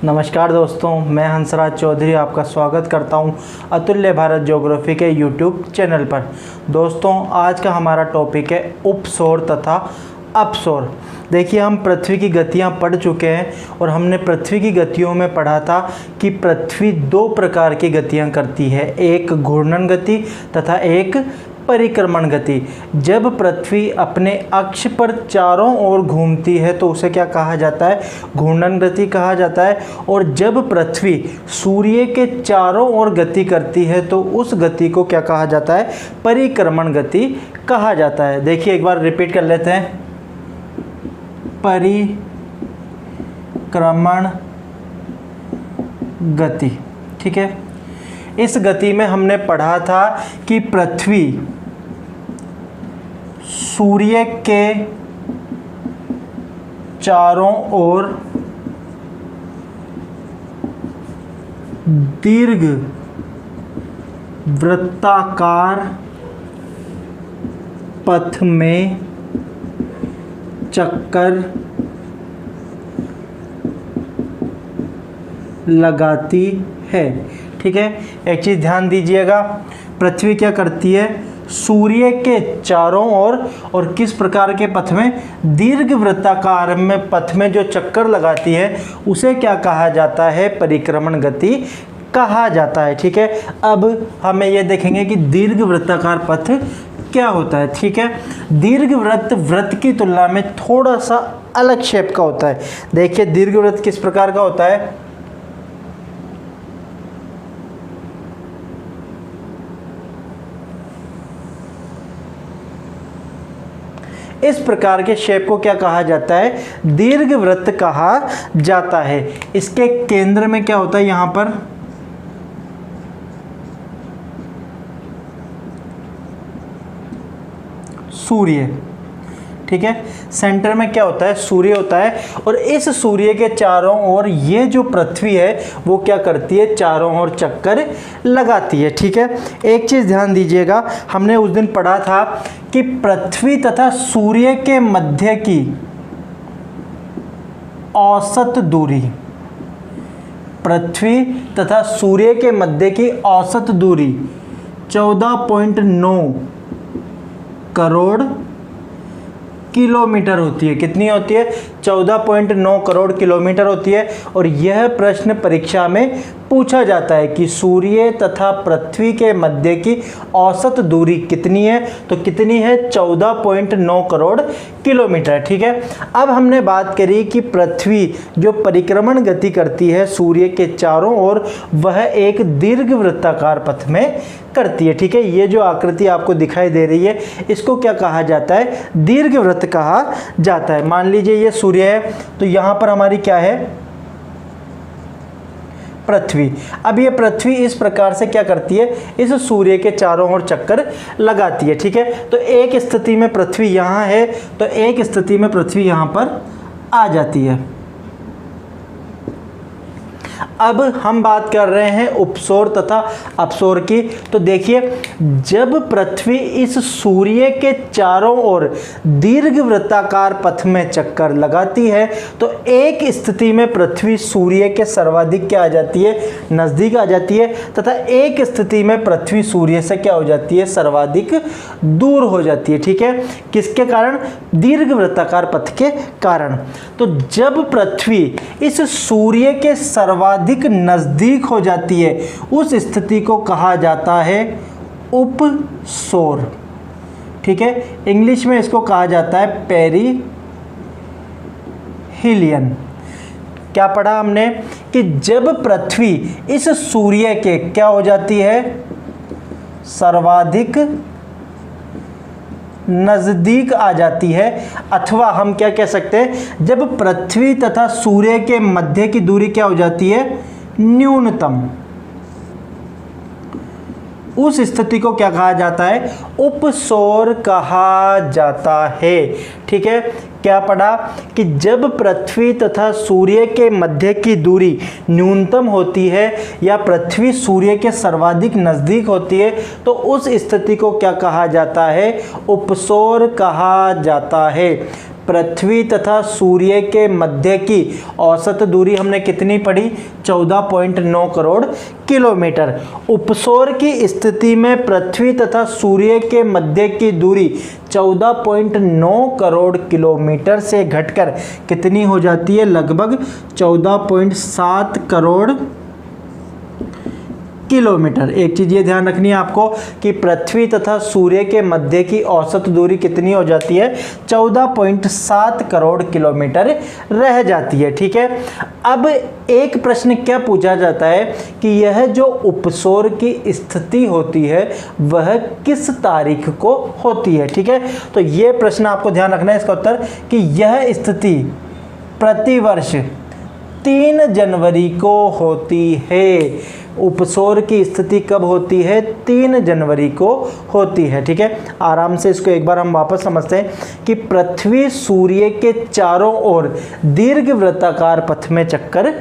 नमस्कार दोस्तों, मैं हंसराज चौधरी आपका स्वागत करता हूं अतुल्य भारत ज्योग्राफी के यूट्यूब चैनल पर। दोस्तों, आज का हमारा टॉपिक है उपसौर तथा अपसौर। देखिए, हम पृथ्वी की गतियां पढ़ चुके हैं और हमने पृथ्वी की गतियों में पढ़ा था कि पृथ्वी दो प्रकार की गतियां करती है, एक घूर्णन गति तथा एक परिक्रमण गति। जब पृथ्वी अपने अक्ष पर चारों ओर घूमती है तो उसे क्या कहा जाता है? घूर्णन गति कहा जाता है। और जब पृथ्वी सूर्य के चारों ओर गति करती है तो उस गति को क्या कहा जाता है? परिक्रमण गति कहा जाता है। देखिए, एक बार रिपीट कर लेते हैं, परिक्रमण गति। ठीक है, इस गति में हमने पढ़ा था कि पृथ्वी सूर्य के चारों ओर दीर्घ वृत्ताकार पथ में चक्कर लगाती है। ठीक है, एक चीज़ ध्यान दीजिएगा, पृथ्वी क्या करती है? सूर्य के चारों ओर और किस प्रकार के पथ में? दीर्घ वृत्ताकार में पथ में जो चक्कर लगाती है उसे क्या कहा जाता है? परिक्रमण गति कहा जाता है। ठीक है, अब हमें यह देखेंगे कि दीर्घ वृत्ताकार पथ क्या होता है। ठीक है, दीर्घ वृत्त की तुलना में थोड़ा सा अलग शेप का होता है। देखिए, दीर्घ वृत्त किस प्रकार का होता है? इस प्रकार के शेप को क्या कहा जाता है? दीर्घ वृत्त कहा जाता है। इसके केंद्र में क्या होता है? यहां पर सूर्य। ठीक है, सेंटर में क्या होता है? सूर्य होता है। और इस सूर्य के चारों ओर ये जो पृथ्वी है वो क्या करती है? चारों ओर चक्कर लगाती है। ठीक है, एक चीज़ ध्यान दीजिएगा, हमने उस दिन पढ़ा था कि पृथ्वी तथा सूर्य के मध्य की औसत दूरी, पृथ्वी तथा सूर्य के मध्य की औसत दूरी 14.9 करोड़ किलोमीटर होती है। कितनी होती है? 14.9 करोड़ किलोमीटर होती है। और यह प्रश्न परीक्षा में पूछा जाता है कि सूर्य तथा पृथ्वी के मध्य की औसत दूरी कितनी है? तो कितनी है? 14.9 करोड़ किलोमीटर। ठीक है, अब हमने बात करी कि पृथ्वी जो परिक्रमण गति करती है सूर्य के चारों ओर, वह एक दीर्घ वृत्ताकार पथ में करती है। ठीक है, ये जो आकृति आपको दिखाई दे रही है इसको क्या कहा जाता है? दीर्घ वृत्त कहा जाता है। मान लीजिए ये सूर्य है तो यहां पर हमारी क्या है? पृथ्वी। अब ये पृथ्वी इस प्रकार से क्या करती है? इस सूर्य के चारों ओर चक्कर लगाती है। ठीक है, तो एक स्थिति में पृथ्वी यहाँ है तो एक स्थिति में पृथ्वी यहाँ पर आ जाती है। अब हम बात कर रहे हैं उपसौर तथा अपसौर की। तो देखिए, जब पृथ्वी इस सूर्य के चारों ओर दीर्घ वृत्ताकार पथ में चक्कर लगाती है तो एक स्थिति में पृथ्वी सूर्य के सर्वाधिक क्या आ जाती है? नज़दीक आ जाती है। तथा एक स्थिति में पृथ्वी सूर्य से क्या हो जाती है? सर्वाधिक दूर हो जाती है। ठीक है, किसके कारण? दीर्घ वृत्ताकार पथ के कारण। तो जब पृथ्वी इस सूर्य के सर्वाधिक नजदीक हो जाती है उस स्थिति को कहा जाता है उपसौर। ठीक है, इंग्लिश में इसको कहा जाता है पेरिहिलियन। क्या पढ़ा हमने कि जब पृथ्वी इस सूर्य के क्या हो जाती है? सर्वाधिक नजदीक आ जाती है, अथवा हम क्या कह सकते हैं? जब पृथ्वी तथा सूर्य के मध्य की दूरी क्या हो जाती है? न्यूनतम। उस स्थिति को क्या कहा जाता है? उपसौर कहा जाता है। ठीक है, क्या पढ़ा कि जब पृथ्वी तथा सूर्य के मध्य की दूरी न्यूनतम होती है या पृथ्वी सूर्य के सर्वाधिक नज़दीक होती है तो उस स्थिति को क्या कहा जाता है? उपसौर कहा जाता है। पृथ्वी तथा सूर्य के मध्य की औसत दूरी हमने कितनी पढ़ी? 14.9 करोड़ किलोमीटर। उपसौर की स्थिति में पृथ्वी तथा सूर्य के मध्य की दूरी 14.9 करोड़ किलोमीटर से घटकर कितनी हो जाती है? लगभग 14.7 करोड़ किलोमीटर। एक चीज़ ये ध्यान रखनी है आपको कि पृथ्वी तथा सूर्य के मध्य की औसत दूरी कितनी हो जाती है? 14.7 करोड़ किलोमीटर रह जाती है। ठीक है, अब एक प्रश्न क्या पूछा जाता है कि यह जो उपसौर की स्थिति होती है वह किस तारीख को होती है? ठीक है, तो ये प्रश्न आपको ध्यान रखना है इसका उत्तर कि यह स्थिति प्रतिवर्ष 3 जनवरी को होती है। उपसौर की स्थिति कब होती है? 3 जनवरी को होती है। ठीक है, आराम से इसको एक बार हम वापस समझते हैं कि पृथ्वी सूर्य के चारों ओर दीर्घ वृत्ताकार पथ में चक्कर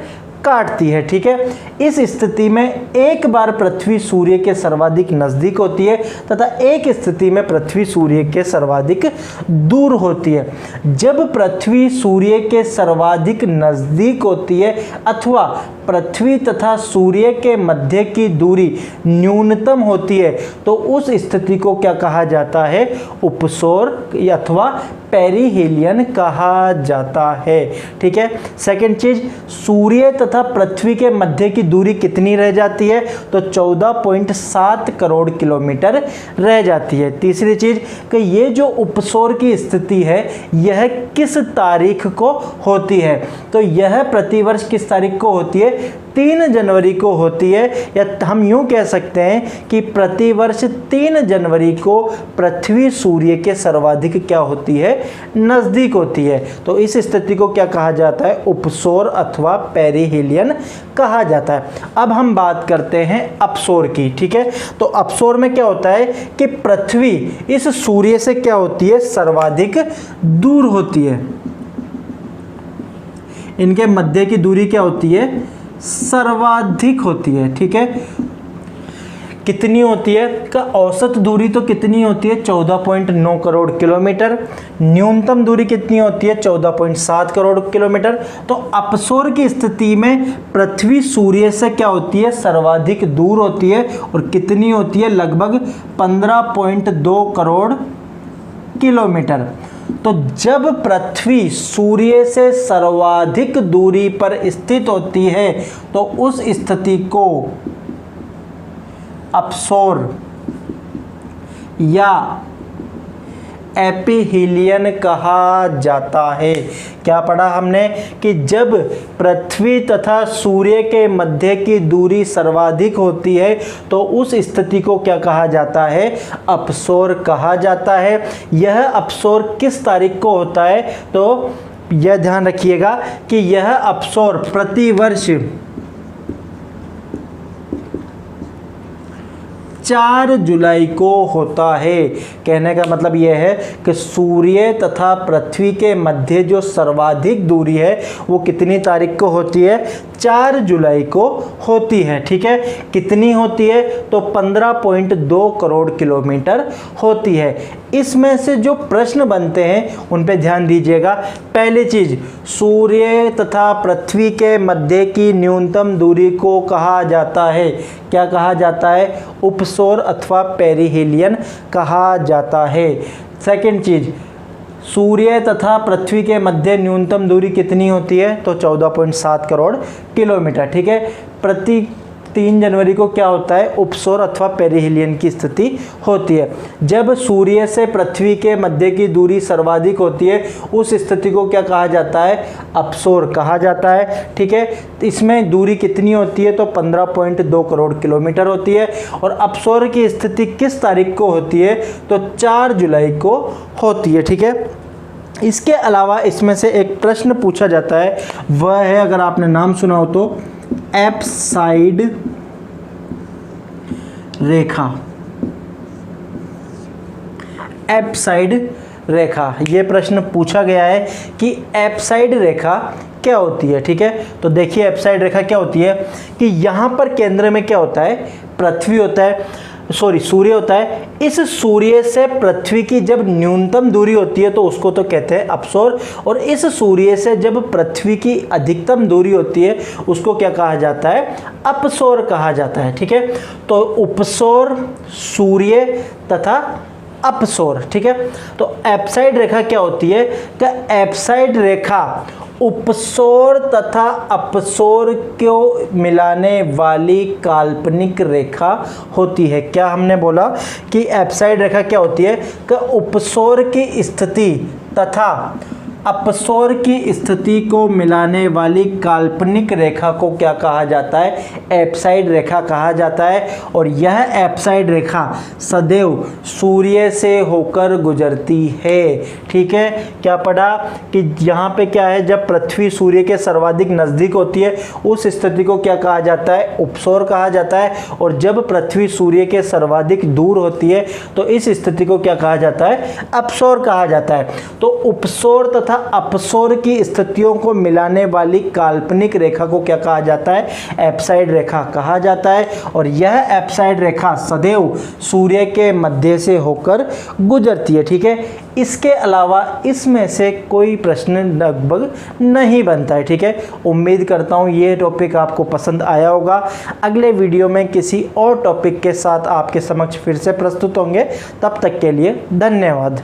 काटती है। ठीक है, इस स्थिति में एक बार पृथ्वी सूर्य के सर्वाधिक नजदीक होती है तथा एक स्थिति में पृथ्वी सूर्य के सर्वाधिक दूर होती है। जब पृथ्वी सूर्य के सर्वाधिक नजदीक होती है अथवा पृथ्वी तथा सूर्य के मध्य की दूरी न्यूनतम होती है तो उस स्थिति को क्या कहा जाता है? उपसौर अथवा पेरिहेलियन कहा जाता है। ठीक है, सेकंड चीज, सूर्य तथा पृथ्वी के मध्य की दूरी कितनी रह जाती है? तो 14.7 करोड़ किलोमीटर रह जाती है। तीसरी चीज कि ये जो उपसौर की स्थिति है यह किस तारीख को होती है? तो यह प्रतिवर्ष किस तारीख को होती है? 3 जनवरी को होती है, या हम यूं कह सकते हैं कि प्रतिवर्ष 3 जनवरी को पृथ्वी सूर्य के सर्वाधिक क्या होती है? नजदीक होती है। तो इस स्थिति को क्या कहा जाता है? उपसौर अथवा पेरिहेलियन कहा जाता है। अब हम बात करते हैं अपसौर की। ठीक है, तो अपसौर में क्या होता है कि पृथ्वी इस सूर्य से क्या होती है? सर्वाधिक दूर होती है। इनके मध्य की दूरी क्या होती है? सर्वाधिक होती है। ठीक है, कितनी होती है? का औसत दूरी तो कितनी होती है? 14.9 करोड़ किलोमीटर। न्यूनतम दूरी कितनी होती है? 14.7 करोड़ किलोमीटर। तो अपसौर की स्थिति में पृथ्वी सूर्य से क्या होती है? सर्वाधिक दूर होती है और कितनी होती है? लगभग 15.2 करोड़ किलोमीटर। तो जब पृथ्वी सूर्य से सर्वाधिक दूरी पर स्थित होती है तो उस स्थिति को अपसौर या एपिहीलियन कहा जाता है। क्या पढ़ा हमने कि जब पृथ्वी तथा सूर्य के मध्य की दूरी सर्वाधिक होती है तो उस स्थिति को क्या कहा जाता है? अपसौर कहा जाता है। यह अपसौर किस तारीख को होता है? तो यह ध्यान रखिएगा कि यह अपसौर प्रतिवर्ष 4 जुलाई को होता है। कहने का मतलब यह है कि सूर्य तथा पृथ्वी के मध्य जो सर्वाधिक दूरी है वो कितनी तारीख को होती है? 4 जुलाई को होती है। ठीक है, कितनी होती है? तो 15.2 करोड़ किलोमीटर होती है। इसमें से जो प्रश्न बनते हैं उन पे ध्यान दीजिएगा। पहली चीज, सूर्य तथा पृथ्वी के मध्य की न्यूनतम दूरी को कहा जाता है, क्या कहा जाता है? उपसौर अथवा पेरिहेलियन कहा जाता है। सेकंड चीज, सूर्य तथा पृथ्वी के मध्य न्यूनतम दूरी कितनी होती है? तो 14.7 करोड़ किलोमीटर। ठीक है, प्रति 3 जनवरी को क्या होता है? उपसौर अथवा पेरिहेलियन की स्थिति होती है। जब सूर्य से पृथ्वी के मध्य की दूरी सर्वाधिक होती है उस स्थिति को क्या कहा जाता है? अपसौर कहा जाता है। ठीक है, इसमें दूरी कितनी होती है? तो 15.2 करोड़ किलोमीटर होती है। और अपसौर की स्थिति किस तारीख को होती है? तो 4 जुलाई को होती है। ठीक है, इसके अलावा इसमें से एक प्रश्न पूछा जाता है, वह है, अगर आपने नाम सुना हो तो, एप्साइड रेखा। एप्साइड रेखा, यह प्रश्न पूछा गया है कि एप्साइड रेखा क्या होती है। ठीक है, तो देखिए एप्साइड रेखा क्या होती है कि यहाँ पर केंद्र में क्या होता है? पृथ्वी होता है। सूर्य होता है, इस सूर्य से पृथ्वी की जब न्यूनतम दूरी होती है तो उसको तो कहते हैं अपसौर, और इस सूर्य से जब पृथ्वी की अधिकतम दूरी होती है उसको क्या कहा जाता है, अपसौर कहा जाता है। ठीक है, तो उपसौर, सूर्य तथा अपसौर। ठीक है, तो एप्साइड रेखा क्या होती है, क्या एप्साइड रेखा उपसौर तथा अपसौर को मिलाने वाली काल्पनिक रेखा होती है। क्या हमने बोला कि एप्साइड रेखा क्या होती है, कि उपसौर की स्थिति तथा अपसौर की स्थिति को मिलाने वाली काल्पनिक रेखा को क्या कहा जाता है, एप्साइड रेखा कहा जाता है। और यह एप्साइड रेखा सदैव सूर्य से होकर गुजरती है। ठीक है, क्या पढ़ा कि यहाँ पे क्या है, जब पृथ्वी सूर्य के सर्वाधिक नज़दीक होती है उस स्थिति को क्या कहा जाता है, उपसौर कहा जाता है, और जब पृथ्वी सूर्य के सर्वाधिक दूर होती है तो इस स्थिति को क्या कहा जाता है, अपसौर कहा जाता है। तो उपसौर तथा अपसौर की स्थितियों को मिलाने वाली काल्पनिक रेखा को क्या कहा जाता है, एप्साइड रेखा कहा जाता है। और यह एप्साइड रेखा सदैव सूर्य के मध्य से होकर गुजरती है। ठीक है, इसके अलावा इसमें से कोई प्रश्न लगभग नहीं बनता है। ठीक है, उम्मीद करता हूँ ये टॉपिक आपको पसंद आया होगा। अगले वीडियो में किसी और टॉपिक के साथ आपके समक्ष फिर से प्रस्तुत होंगे। तब तक के लिए धन्यवाद।